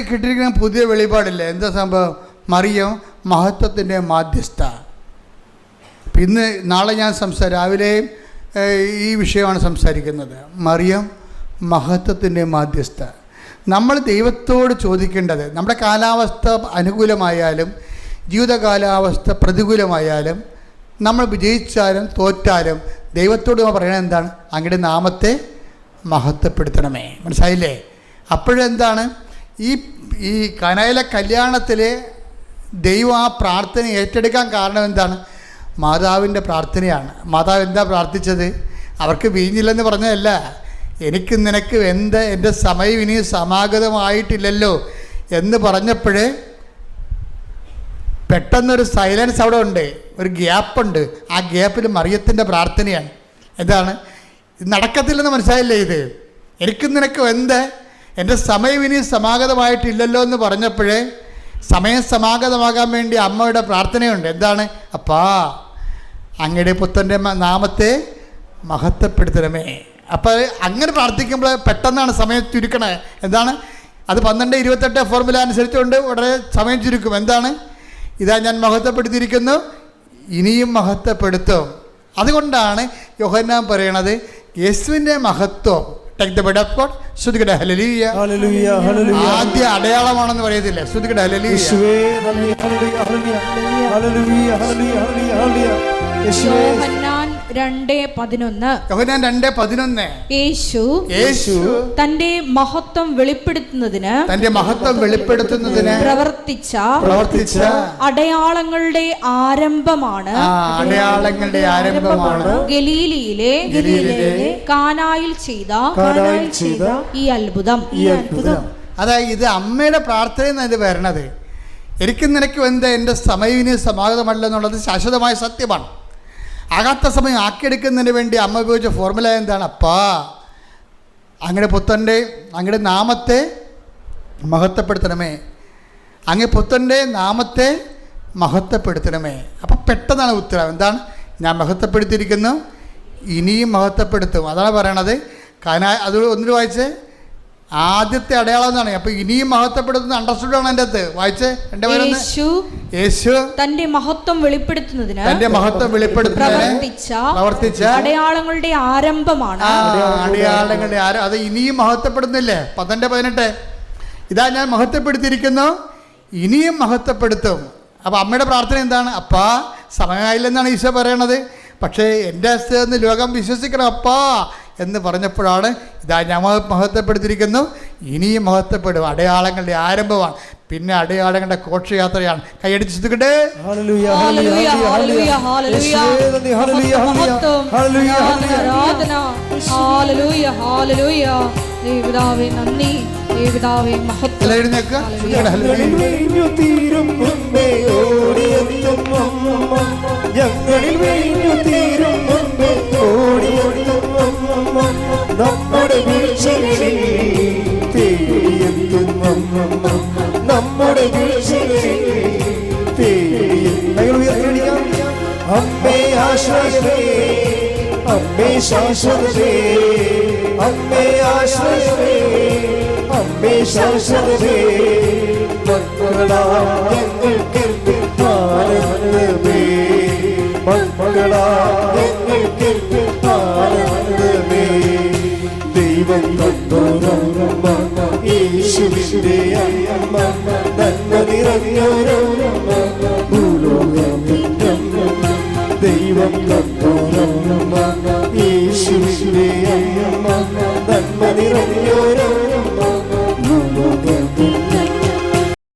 കിട്ടിയിരിക്കുന്ന പുതിയ വെളിപാടില്ലേ, എന്താ സംഭവം? മറിയം മഹത്വത്തിൻ്റെ മാധ്യസ്ഥ. ഇന്ന് നാളെ ഞാൻ രാവിലെ ഈ വിഷയമാണ് സംസാരിക്കുന്നത്. മറിയം മഹത്വത്തിൻ്റെ മാധ്യസ്ഥ. നമ്മൾ ദൈവത്തോട് ചോദിക്കേണ്ടത്, നമ്മുടെ കാലാവസ്ഥ അനുകൂലമായാലും ജീവിത കാലാവസ്ഥ പ്രതികൂലമായാലും നമ്മൾ വിജയിച്ചാലും തോറ്റാലും ദൈവത്തോട് പറയണത് എന്താണ്? അങ്ങയുടെ നാമത്തെ മഹത്വപ്പെടുത്തണമേ. മനസ്സിലായില്ലേ? അപ്പോഴെന്താണ് ഈ കനായിലെ കല്യാണത്തിൽ ദൈവം ആ പ്രാർത്ഥന ഏറ്റെടുക്കാൻ കാരണം എന്താണ്? മാതാവിൻ്റെ പ്രാർത്ഥനയാണ്. മാതാവ് എന്താ പ്രാർത്ഥിച്ചത്? അവർക്ക് വീഞ്ഞില്ലെന്ന് പറഞ്ഞതല്ല, എനിക്ക് നിനക്ക് എൻ്റെ സമയം ഇനി സമാഗതമായിട്ടില്ലല്ലോ എന്ന് പറഞ്ഞപ്പോഴേ പെട്ടെന്നൊരു സൈലൻസ് അവിടെ ഉണ്ട്, ഒരു ഗ്യാപ്പുണ്ട്. ആ ഗ്യാപ്പിൽ മറിയത്തിൻ്റെ പ്രാർത്ഥനയാണ്. എന്താണ്? ഇത് നടക്കത്തില്ലെന്ന് മനസ്സിലായില്ലേ? ഇത് എനിക്ക് നിനക്ക് എൻ്റെ സമയം ഇനി സമാഗതമായിട്ടില്ലല്ലോ എന്ന് പറഞ്ഞപ്പോഴേ സമയം സമാഗതമാകാൻ വേണ്ടി അമ്മയുടെ പ്രാർത്ഥനയുണ്ട്. എന്താണ്? അപ്പാ അങ്ങയുടെ പുത്രൻ്റെ നാമത്തെ മഹത്വപ്പെടുത്തണമേ. അപ്പോൾ അങ്ങനെ പ്രാർത്ഥിക്കുമ്പോൾ പെട്ടെന്നാണ് സമയം ചുരുക്കണേ. എന്താണ്? അത് 12:28 ഫോർമുല അനുസരിച്ചുകൊണ്ട് ഉടനെ സമയം ചുരുക്കും. എന്താണ്? ഇതാ ഞാൻ മഹത്വപ്പെടുത്തിയിരിക്കുന്നു, ഇനിയും മഹത്വപ്പെടുത്തും. അതുകൊണ്ടാണ് യോഹന്നാൻ പറയണത് യേശുവിൻ്റെ മഹത്വം. Take the bed of God. ശ്രുതികട ഹല്ലേലൂയ. ആദ്യ അടയാളമാണെന്ന് പറയത്തില്ലേ? ശ്രുതികട ഹല്ലേലൂയ. യോഹന്നാൻ 2:11 യേശു തന്റെ മഹത്വം വെളിപ്പെടുത്തുന്നതിന് പ്രവർത്തിച്ച അടയാളങ്ങളുടെ ആരംഭമാണ് ഗലീലയിലെ കാനായിൽ ചെയ്ത ഈ അത്ഭുതം. അതായത് ഇത് അമ്മയുടെ പ്രാർത്ഥന ഇത് വരണത്. എനിക്ക് നിനക്ക് എൻ്റെ സമയം ഇനി സമാഗതമല്ല എന്നുള്ളത് ശാശ്വതമായ സത്യമാണ്. ആകാത്ത സമയം ആക്കിയെടുക്കുന്നതിന് വേണ്ടി അമ്മ ഉപയോഗിച്ച ഫോർമുല എന്താണ്? അപ്പാ അങ്ങയുടെ നാമത്തെ മഹത്വപ്പെടുത്തണമേ, അങ്ങേ പുത്രൻ്റെ നാമത്തെ മഹത്വപ്പെടുത്തണമേ. അപ്പം പെട്ടെന്നാണ് ഉത്തരം. എന്താണ്? ഞാൻ മഹത്വപ്പെടുത്തിയിരിക്കുന്നു, ഇനിയും മഹത്വപ്പെടുത്തും. അതാണ് പറയണത്. അത് ഒന്നിട്ട് വായിച്ച് ആദ്യത്തെ അടയാളം എന്നാണ്. അപ്പൊ ഇനിയും മഹത്വപ്പെടുത്തുന്ന അണ്ടർസ്റ്റുഡ് ആണ് എൻ്റെ അകത്ത്. വായിച്ച് യേശു തന്റെ മഹത്വം വെളിപ്പെടുത്തുന്നതിന് പ്രവർത്തിച്ച അടയാളങ്ങളുടെ ആരംഭമാണ്. അടയാളങ്ങളുടെ അത് ഇനിയും മഹത്വപ്പെടുന്നില്ലേ? 18 ഇതാ ഞാൻ മഹത്വപ്പെടുത്തിയിരിക്കുന്നു, ഇനിയും മഹത്വപ്പെടുത്തും. അപ്പൊ അമ്മയുടെ പ്രാർത്ഥന എന്താണ്? അപ്പാ സമയമായില്ലെന്നാണ് ഈശോ പറയണത്. പക്ഷേ എൻ്റെ അസ്ഥ ലോകം വിശ്വസിക്കണം അപ്പാ എന്ന് പറഞ്ഞപ്പോഴാണ് ഇതാ ഞാൻ മഹത്വപ്പെടുത്തിയിരിക്കുന്നു, ഇനിയും മഹത്വപ്പെടും. അടയാളങ്ങളുടെ ആരംഭമാണ്. പിന്നെ അടയാളങ്ങളുടെ ഘോഷയാത്രയാണ്. കൈയടിച്ച് ശ്രദ്ധിക്കട്ടെ. നമ്മുടെ വീഴ്ചകളിൽ തേടിയെത്തും നമ്മുടെ വീഴ്ചകളിൽ തേടിയെത്തും അമ്മേ ആശ്രയമേ, അമ്മേ ശാശ്വതമേ, അമ്മേ ആശ്രയമേ, അമ്മേ ശാശ്വതമേ, മക്കളാ ഞങ്ങൾക്ക് ആനന്ദമേ, മക്കളാ ഞങ്ങൾക്ക് ആനന്ദമേ. ദൈവം തന്നോരമ്മ, യേശുവിന്റെ അമ്മ, നന്മ നിറഞ്ഞോരമ്മ, ഭൂലോകത്തിൻ്റെ അമ്മ. ദൈവം തന്നോരമ്മ,